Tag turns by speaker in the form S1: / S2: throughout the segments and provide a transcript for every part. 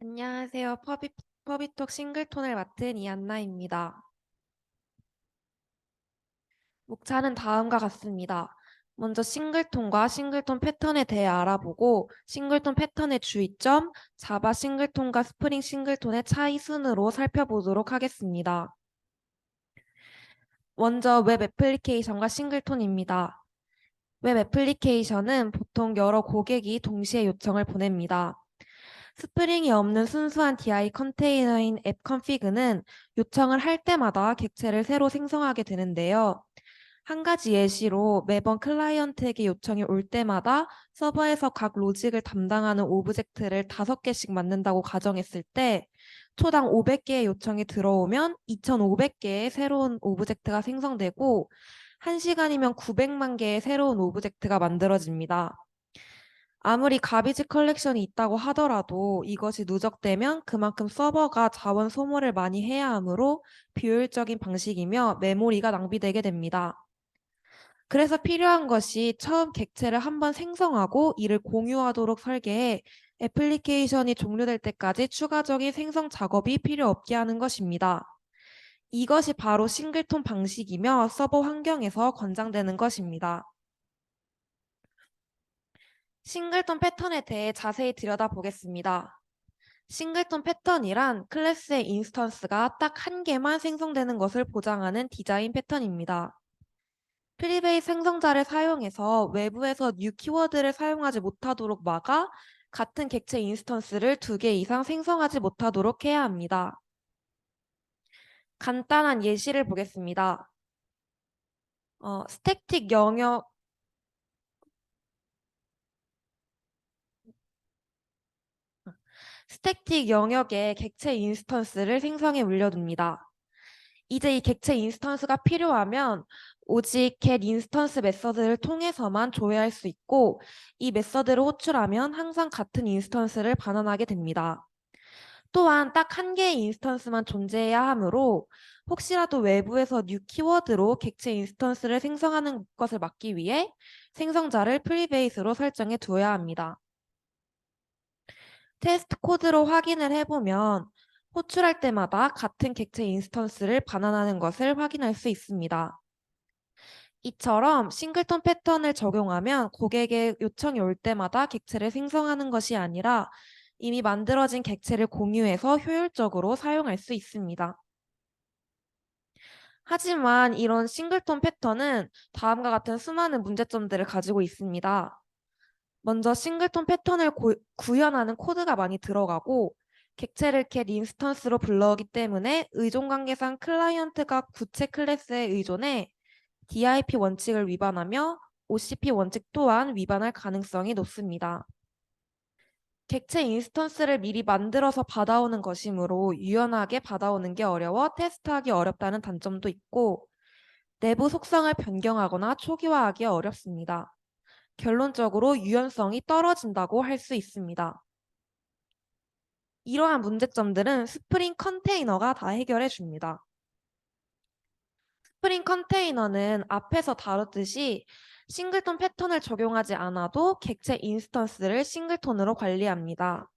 S1: 안녕하세요. 퍼비톡 싱글톤을 맡은 이안나입니다. 목차는 다음과 같습니다. 먼저 싱글톤과 싱글톤 패턴에 대해 알아보고 싱글톤 패턴의 주의점, 자바 싱글톤과 스프링 싱글톤의 차이 순으로 살펴보도록 하겠습니다. 먼저 웹 애플리케이션과 싱글톤입니다. 웹 애플리케이션은 보통 여러 고객이 동시에 요청을 보냅니다. 스프링이 없는 순수한 DI 컨테이너인 앱 컨피그는 요청을 할 때마다 객체를 새로 생성하게 되는데요. 한 가지 예시로 매번 클라이언트에게 요청이 올 때마다 서버에서 각 로직을 담당하는 오브젝트를 5개씩 만든다고 가정했을 때 초당 500개의 요청이 들어오면 2,500개의 새로운 오브젝트가 생성되고 1시간이면 900만 개의 새로운 오브젝트가 만들어집니다. 아무리 가비지 컬렉션이 있다고 하더라도 이것이 누적되면 그만큼 서버가 자원 소모를 많이 해야 하므로 비효율적인 방식이며 메모리가 낭비되게 됩니다. 그래서 필요한 것이 처음 객체를 한번 생성하고 이를 공유하도록 설계해 애플리케이션이 종료될 때까지 추가적인 생성 작업이 필요 없게 하는 것입니다. 이것이 바로 싱글톤 방식이며 서버 환경에서 권장되는 것입니다. 싱글톤 패턴에 대해 자세히 들여다보겠습니다. 싱글톤 패턴이란 클래스의 인스턴스가 딱 한 개만 생성되는 것을 보장하는 디자인 패턴입니다. 프리베이스 생성자를 사용해서 외부에서 new 키워드를 사용하지 못하도록 막아 같은 객체 인스턴스를 2개 이상 생성하지 못하도록 해야 합니다. 간단한 예시를 보겠습니다. 스태틱 영역 스태틱 영역에 객체 인스턴스를 생성해 올려둡니다. 이제 이 객체 인스턴스가 필요하면 오직 get 인스턴스 메서드를 통해서만 조회할 수 있고 이 메서드를 호출하면 항상 같은 인스턴스를 반환하게 됩니다. 또한 딱 한 개의 인스턴스만 존재해야 하므로 혹시라도 외부에서 new 키워드로 객체 인스턴스를 생성하는 것을 막기 위해 생성자를 프리베이스로 설정해 두어야 합니다. 테스트 코드로 확인을 해보면 호출할 때마다 같은 객체 인스턴스를 반환하는 것을 확인할 수 있습니다. 이처럼 싱글톤 패턴을 적용하면 고객의 요청이 올 때마다 객체를 생성하는 것이 아니라 이미 만들어진 객체를 공유해서 효율적으로 사용할 수 있습니다. 하지만 이런 싱글톤 패턴은 다음과 같은 수많은 문제점들을 가지고 있습니다. 먼저 싱글톤 패턴을 구현하는 코드가 많이 들어가고 객체를 get 인스턴스로 불러오기 때문에 의존관계상 클라이언트가 구체 클래스에 의존해 DIP 원칙을 위반하며 OCP 원칙 또한 위반할 가능성이 높습니다. 객체 인스턴스를 미리 만들어서 받아오는 것이므로 유연하게 받아오는 게 어려워 테스트하기 어렵다는 단점도 있고 내부 속성을 변경하거나 초기화하기 어렵습니다. 결론적으로 유연성이 떨어진다고 할 수 있습니다. 이러한 문제점들은 스프링 컨테이너가 다 해결해 줍니다. 스프링 컨테이너는 앞에서 다뤘듯이 싱글톤 패턴을 적용하지 않아도 객체 인스턴스를 싱글톤으로 관리합니다.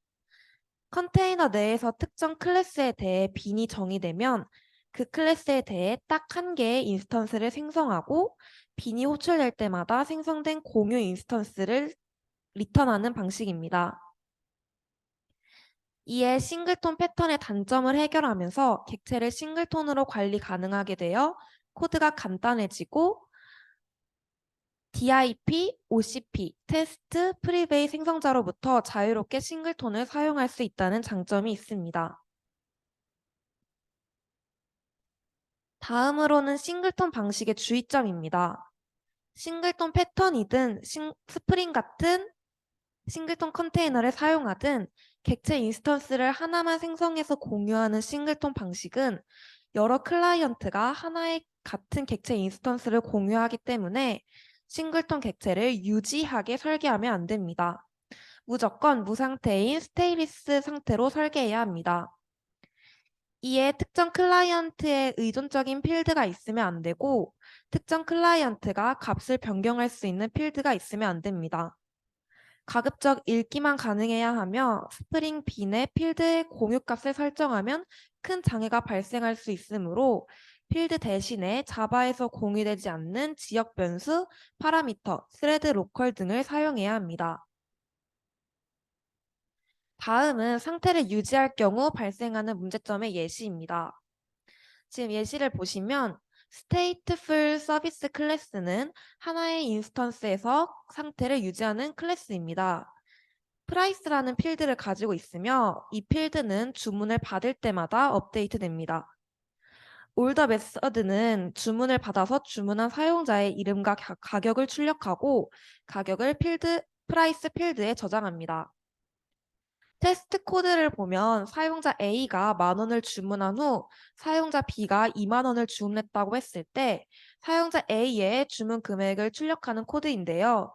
S1: 컨테이너 내에서 특정 클래스에 대해 빈이 정의되면 그 클래스에 대해 딱 한 개의 인스턴스를 생성하고 빈이 호출될 때마다 생성된 공유 인스턴스를 리턴하는 방식입니다. 이에 싱글톤 패턴의 단점을 해결하면서 객체를 싱글톤으로 관리 가능하게 되어 코드가 간단해지고 DIP, OCP, 테스트, 프리베이 생성자로부터 자유롭게 싱글톤을 사용할 수 있다는 장점이 있습니다. 다음으로는 싱글톤 방식의 주의점입니다. 싱글톤 패턴이든 스프링 같은 싱글톤 컨테이너를 사용하든 객체 인스턴스를 하나만 생성해서 공유하는 싱글톤 방식은 여러 클라이언트가 하나의 같은 객체 인스턴스를 공유하기 때문에 싱글톤 객체를 유지하게 설계하면 안 됩니다. 무조건 무상태인 스테이리스 상태로 설계해야 합니다. 이에 특정 클라이언트의 의존적인 필드가 있으면 안 되고 특정 클라이언트가 값을 변경할 수 있는 필드가 있으면 안 됩니다. 가급적 읽기만 가능해야 하며 스프링 빈의 필드의 공유값을 설정하면 큰 장애가 발생할 수 있으므로 필드 대신에 자바에서 공유되지 않는 지역 변수, 파라미터, 스레드 로컬 등을 사용해야 합니다. 다음은 상태를 유지할 경우 발생하는 문제점의 예시입니다. 지금 예시를 보시면 stateful service 클래스는 하나의 인스턴스에서 상태를 유지하는 클래스입니다. price라는 필드를 가지고 있으며 이 필드는 주문을 받을 때마다 업데이트됩니다. order method는 주문을 받아서 주문한 사용자의 이름과 가격을 출력하고 가격을 price 필드에 저장합니다. 테스트 코드를 보면 사용자 A가 10,000원을 주문한 후 사용자 B가 20,000원을 주문했다고 했을 때 사용자 A의 주문 금액을 출력하는 코드인데요.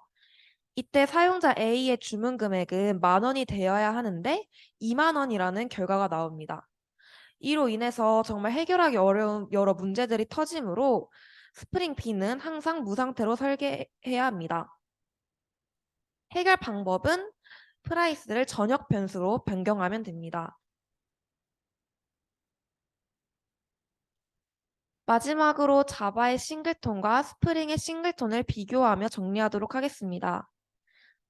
S1: 이때 사용자 A의 주문 금액은 10,000원이 되어야 하는데 20,000원이라는 결과가 나옵니다. 이로 인해서 정말 해결하기 어려운 여러 문제들이 터지므로 스프링 B는 항상 무상태로 설계해야 합니다. 해결 방법은 프라이스를 전역 변수로 변경하면 됩니다. 마지막으로 자바의 싱글톤과 스프링의 싱글톤을 비교하며 정리하도록 하겠습니다.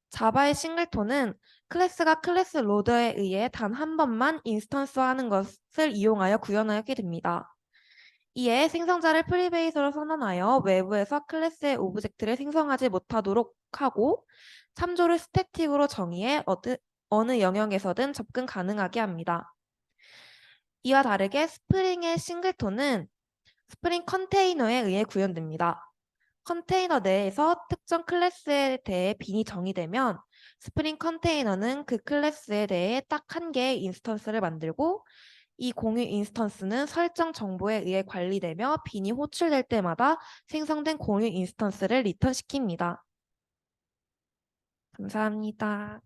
S1: 자바의 싱글톤은 클래스가 클래스 로더에 의해 단 한 번만 인스턴스화하는 것을 이용하여 구현하게 됩니다. 이에 생성자를 프리베이스로 선언하여 외부에서 클래스의 오브젝트를 생성하지 못하도록 하고 참조를 스태틱으로 정의해 어느 영역에서든 접근 가능하게 합니다. 이와 다르게 스프링의 싱글톤은 스프링 컨테이너에 의해 구현됩니다. 컨테이너 내에서 특정 클래스에 대해 빈이 정의되면 스프링 컨테이너는 그 클래스에 대해 딱 한 개의 인스턴스를 만들고 이 공유 인스턴스는 설정 정보에 의해 관리되며 빈이 호출될 때마다 생성된 공유 인스턴스를 리턴시킵니다. 감사합니다.